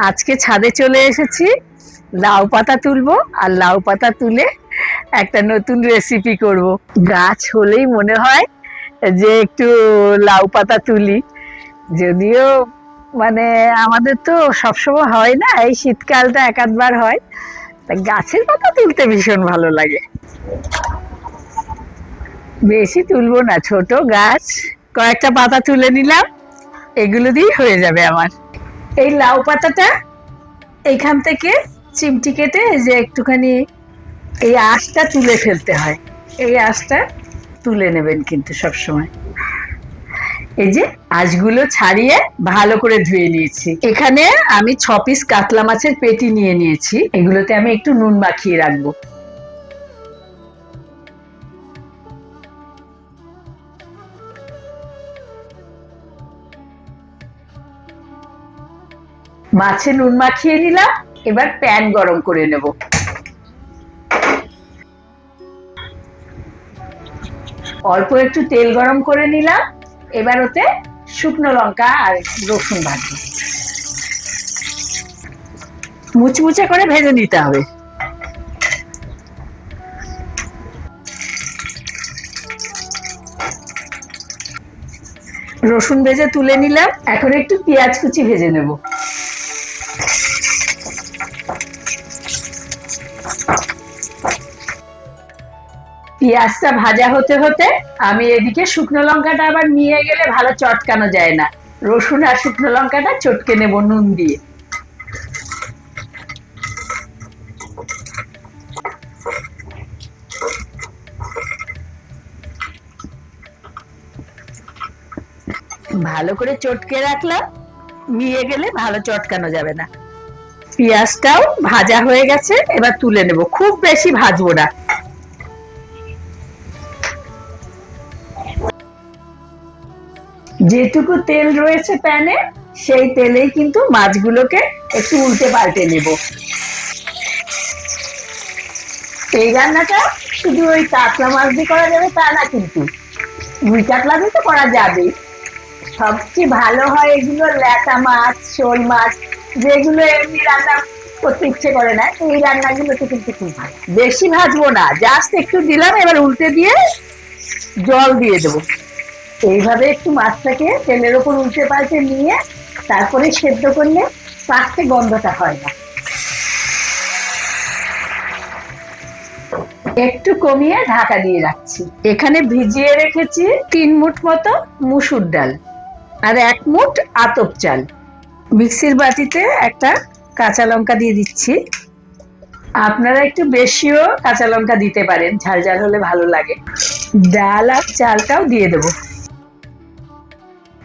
আজকে ছাদে চলে এসেছি, লাউ পাতা তুলবো আর লাউ পাতা তুলে একটা নতুন রেসিপি করব। গাছ হলেই মনে হয় যে একটু লাউ পাতা তুলি, যদিও মানে আমাদের তো সবসময় হয় না, এই শীতকালটা এক আধবার হয়। তা গাছের পাতা তুলতে ভীষণ ভালো লাগে। বেশি তুলবো না, ছোট গাছ, কয়েকটা পাতা তুলে নিলাম, এগুলো দিয়েই হয়ে যাবে আমার। এই লাউ পাতাটা এইখান থেকে চিমটি কেটে যে একটুখানি এই আঁশটা তুলে ফেলতে হয়, এই আঁশটা তুলে নেবেন কিন্তু সব সময়। এই যে আঁশগুলো ছাড়িয়ে ভালো করে ধুয়ে নিয়েছি। এখানে আমি 6 পিস কাতলা মাছের পেটি নিয়ে নিয়েছি, এগুলোতে আমি একটু নুন মাখিয়ে রাখবো। মাছে নুন মাখিয়ে নিলাম, এবার প্যান গরম করে নেব। অল্প একটু তেল গরম করে নিলাম, এবার ওতে শুকনো লঙ্কা আর রসুন ভাজবো। মুচমুচে করে ভেজে নিতে হবে। রসুন ভেজে তুলে নিলাম, এখন একটু পেঁয়াজ কুচি ভেজে নেব। পেঁয়াজটা ভাজা হতে হতে আমি এদিকে শুকনো লঙ্কাটা আবার নিয়ে গেলে ভালো চটকানো যায় না, রসুন আর শুকনো লঙ্কাটা চটকে নেব নুন দিয়ে। ভালো করে চটকে রাখলাম, নিয়ে গেলে ভালো চটকানো যাবে না। পেঁয়াজটাও ভাজা হয়ে গেছে, এবার তুলে নেব, খুব বেশি ভাজবো না। যেটুকু তেল রয়েছে প্যানে, সেই তেলেই কিন্তু মাছগুলোকে একটু উল্টে পাল্টে নেব। এই রান্নাটা শুধু ওই কাতলা মাছ দিয়ে করা যাবে তা না, কিন্তু রুই কাতলা দিয়ে তো করা যাবে। সবচেয়ে ভালো হয় এগুলো ল্যাটা মাছ, শোল মাছ, যেগুলো এমনি রান্না করতে ইচ্ছে করে না, এই রান্নাগুলোতে কিন্তু খুব ভালো। বেশি ভাজবো না, জাস্ট একটু দিলাম, এবার উল্টে দিয়ে জল দিয়ে দেবো। এইভাবে একটু মাছটাকে তেলের ওপর উল্টে পাল্টে নিয়ে তারপরে সেদ্ধ করলে পাকতে গন্ধটা হয় না। একটু কমিয়ে ঢাকা দিয়ে রাখছি। এখানে ভিজিয়ে রেখেছি 3 মুঠ মতো মুসুর ডাল আর 1 মুঠ আতপ চাল। মিক্সির বাটিতে একটা কাঁচা লঙ্কা দিয়ে দিচ্ছি। আপনারা একটু বেশিও কাঁচা লঙ্কা দিতে পারেন, ঝাল ঝাল হলে ভালো লাগে। ডাল আর চালটাও দিয়ে দেব।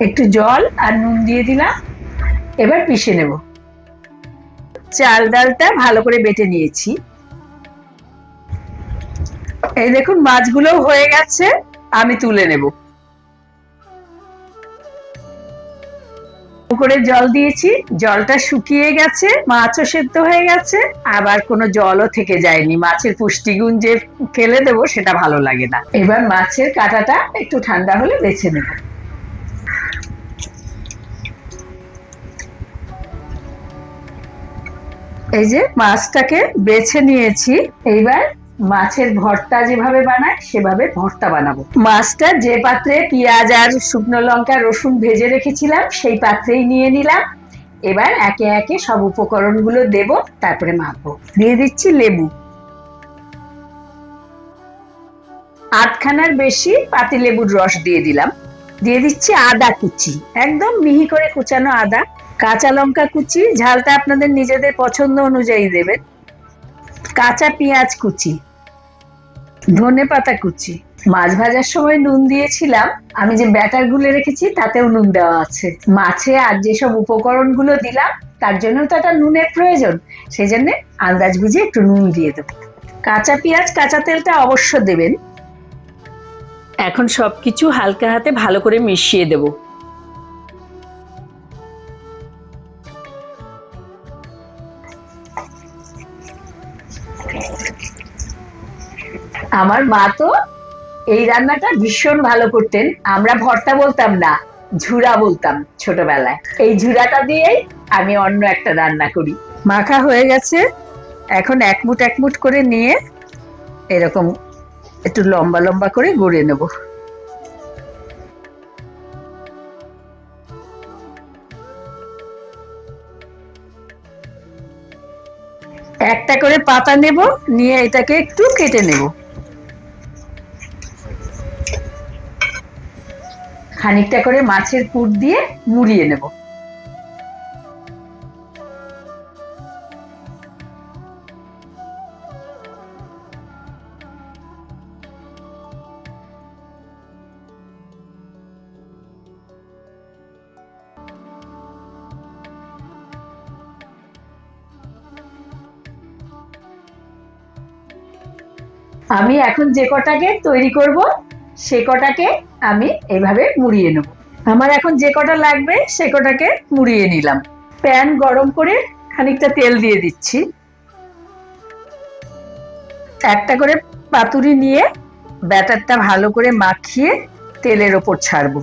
একটু জল আর নুন দিয়ে দিলাম, এবার পিষে নেব। চাল ডালটা ভালো করে বেটে নিয়েছি। এই দেখুন মাছগুলো হয়ে গেছে, আমি তুলে নেব। করে জল দিয়েছি, জলটা শুকিয়ে গেছে, মাছও সেদ্ধ হয়ে গেছে, আবার কোনো জলও থেকে যায়নি। মাছের পুষ্টিগুণ যে ফেলে দেবো সেটা ভালো লাগে না। এবার মাছের কাঁটাটা একটু ঠান্ডা হলে বেছে নেব। এই যে মাছটাকে বেছে নিয়েছি, এইবার মাছের ভর্তা যেভাবে বানায় সেভাবে ভর্তা বানাবো। মাছটা যে পাত্রে পেঁয়াজ আর শুকনো লঙ্কা রসুন ভেজে রেখেছিলাম সেই পাত্রেই নিয়ে নিলাম। এবার একে একে সব উপকরণগুলো দেব, তারপরে মাখবো। দিয়ে দিচ্ছি লেবু, 8খানার বেশি পাতিলেবুর রস দিয়ে দিলাম। দিয়ে দিচ্ছি আদা কুচি, একদম মিহি করে কুচানো আদা। কাঁচা লঙ্কা কুচি, ঝালটা আপনাদের নিজেদের পছন্দ অনুযায়ী দেবেন। কাঁচা পেঁয়াজ কুচি, ধনে পাতা কুচি। মাছ ভাজার সময় নুন দিয়েছিলাম, আমি যে ব্যাটার গুলে রেখেছি তাতেও নুন দেওয়া আছে। মাছে আর যেসব উপকরণ গুলো দিলাম তার জন্য তো একটা নুনের প্রয়োজন, সেই জন্য আন্দাজ বুঝে একটু নুন দিয়ে দেবো। কাঁচা পেঁয়াজ কাঁচা তেলটা অবশ্য দেবেন। এখন সবকিছু হালকা হাতে ভালো করে মিশিয়ে দেব। আমার মা তো এই রান্নাটা ভীষণ ভালো করতেন। আমরা ভর্তা বলতাম না, ঝুরা বলতাম ছোটবেলায়। এই ঝুরাটা দিয়েই আমি অন্য একটা রান্না করি। মাখা হয়ে গেছে, এখন এক মুঠ করে নিয়ে এরকম একটু লম্বা লম্বা করে গড়ে নেব। একটা করে পাতা নেব, নিয়ে এটাকে একটু কেটে নেব। খানিকটা করে মাছের পুর দিয়ে মুড়িয়ে নেব। আমি এখন যে কটাকে তৈরি করব সে কটাকে আমি এভাবে মুড়িয়ে নেব। আমার এখন যে কটা লাগবে সে কটাকে মুড়িয়ে নিলাম। প্যান গরম করে খানিকটা তেল দিয়ে দিচ্ছি। একটা করে পাতুরি নিয়ে ব্যাটারটা ভালো করে মাখিয়ে তেলের ওপর ছাড়বো।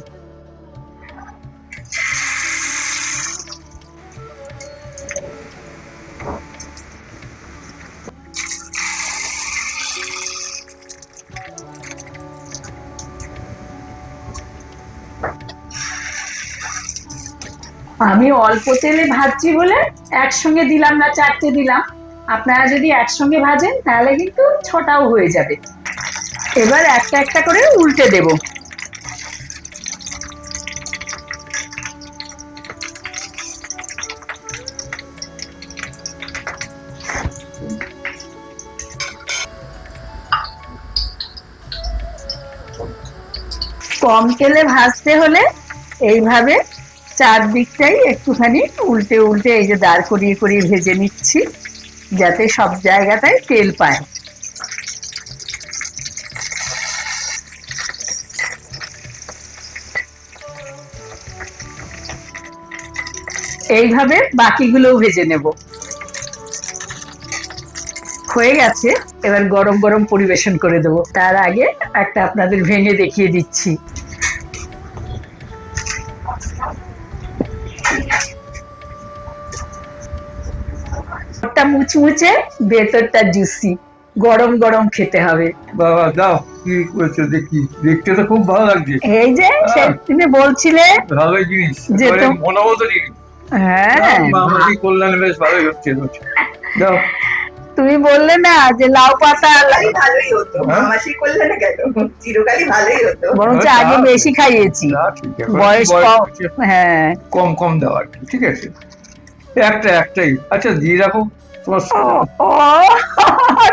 আমি অল্প তেলে ভাজছি বলে একসঙ্গে দিলাম না, চারটে দিলাম। আপনারা যদি একসঙ্গে ভাজেন তাহলে কিন্তু ছটাও হয়ে যাবে। এবার একটা একটা করে উল্টে দেব। কম তেলে ভাজতে হলে এইভাবে চারদিকটাই একটুখানি উল্টে উল্টে এই যে দাঁড় করিয়ে করিয়ে ভেজে নিচ্ছি, যাতে সব জায়গাটায় তেল পায়। এইভাবে বাকিগুলোও ভেজে নেব। হয়ে গেছে, এবার গরম গরম পরিবেশন করে দেবো। তার আগে একটা আপনাদের ভেঙে দেখিয়ে দিচ্ছি। মুচমুচে, ভেতরটা জুসি, গরম গরম খেতে হবে। বাবা দাও, কি করেছো দেখি, দেখতে তো খুব ভালো লাগছে। এই যে তুমি বলছিলে ভালো জিনিস, যে মনোগত জিনিস। হ্যাঁ, মামাজি কল্যাণ বেশ ভালোই হচ্ছে। দাও, তুমি বললে না যে লাউ পাতা ভালোই হতো, মামাসি করলে না কেন, চিরকালই ভালোই হতো। বরঞ্চ আগে বেশি খাইয়েছি, বয়স কম। হ্যাঁ, কম কম দাও আর কি, ঠিক আছে। একটাই আচ্ছা দিয়ে রাখো তোমার। ও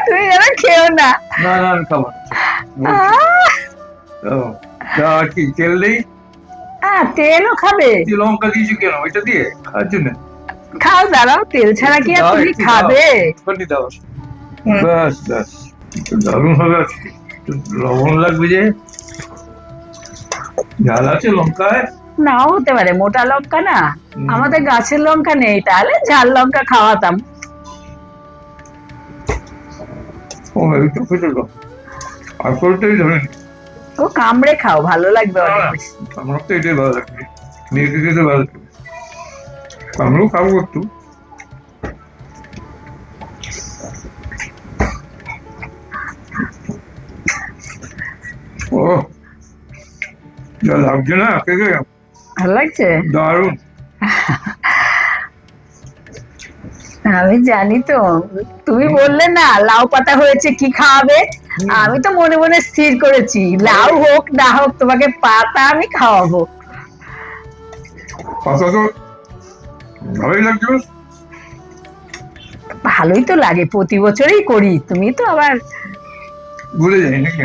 তুমি যেন খেও না। না না আমি খাবো আর কি, তেল নেই? তেলও খাবে? লঙ্কা দিয়েছি কেন, ওইটা দিয়ে খাওয়ার জন্য? খাও, দাঁড়াও, তেল ছাড়া কি আর তুমি খাবে? দাও, ব্যাস ব্যাস, দারুণ হবে আজকে। লবণ লাগবে, যে ঝাল আছে লঙ্কায়। নাও হতে পারে, মোটা লঙ্কা না, আমাদের গাছের লঙ্কা নেই, তাহলে ঝাল লঙ্কা খাওয়াতাম। আসলটাই ধরেন, ও কামড়ে খাও, ভালো লাগবে অনেক বেশি। আমার তো এটাই ভালো লাগবে, মেয়েকে খেতে ভালো লাগবে, আমরাও খাবো একটু। ও যা লাগছে না খেতে, ভালো লাগছে, দারুণ। আমি জানি তো, তুমি বললে না লাউ পাতা হয়েছে, কি খাওয়াবে, আমি তো মনে মনে স্থির করেছি লাউ হোক না হোক তোমাকে পাতা আমি খাওয়াবো। পাতা তো ভালোই লাগছে। ভালোই তো লাগে, প্রতি বছরই করি, তুমি তো আবার ভুলে যাই নাকি।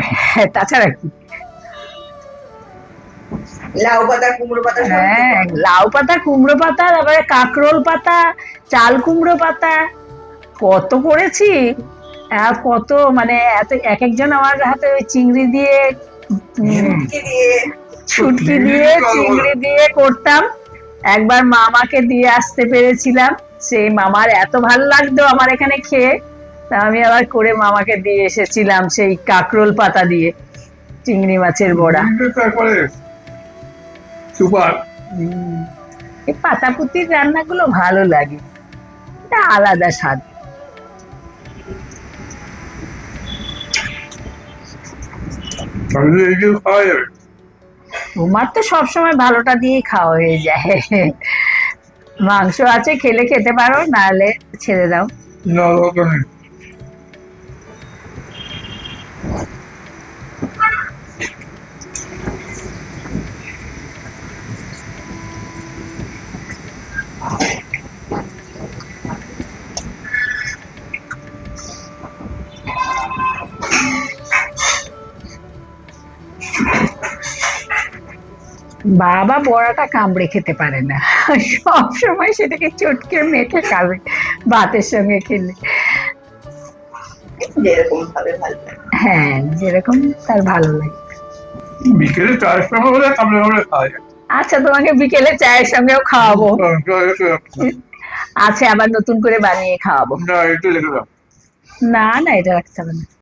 তাছাড়া কি, লাউ পাতা, কুমড়ো পাতা। হ্যাঁ, লাউ পাতা, কুমড়ো পাতা, তারপরে কাঁকরোল পাতা, চাল কুমড়ো পাতা, কত করেছি। কত মানে এত, এক একজন আমার হাতে ওই চিংড়ি দিয়ে ছুটকি দিয়ে চিংড়ি দিয়ে করতাম। একবার মামাকে দিয়ে আসতে পেরেছিলাম, সেই মামার এত ভালো লাগতো আমার এখানে খেয়ে, তা আমি আবার করে মামাকে দিয়ে এসেছিলাম সেই কাঁকরোল পাতা দিয়ে চিংড়ি মাছের বড়া। তারপরে সুপার, এই পাতাপুতির রান্নাগুলো ভালো লাগে, এটা আলাদা স্বাদ। তাহলে এই যে খাওয়া যাবে। তোমার তো সবসময় ভালোটা দিয়েই খাওয়া হয়ে যায়। মাংস আছে, খেলে খেতে পারো, নাহলে ছেড়ে দাও। না, দরকার নেই। বাবা বড়াটা কামড়ে খেতে পারে না, সব সময় সেটাকে চটকে মেখে খাবে ভাতের সঙ্গে খেলে। যেরকম ভাবে ভালো লাগে। হ্যাঁ, যেরকম তার ভালো লাগে। বিকেলে চায়ের সময় হলে কামড়ে কামড়ে খাওয়া যায়। আচ্ছা, তোমাকে বিকেলে চায়ের সঙ্গেও খাওয়াবো। আচ্ছা, আবার নতুন করে বানিয়ে খাওয়াবো। না, একটু রেখে দাও। না না, এটা রাখতে হবে না।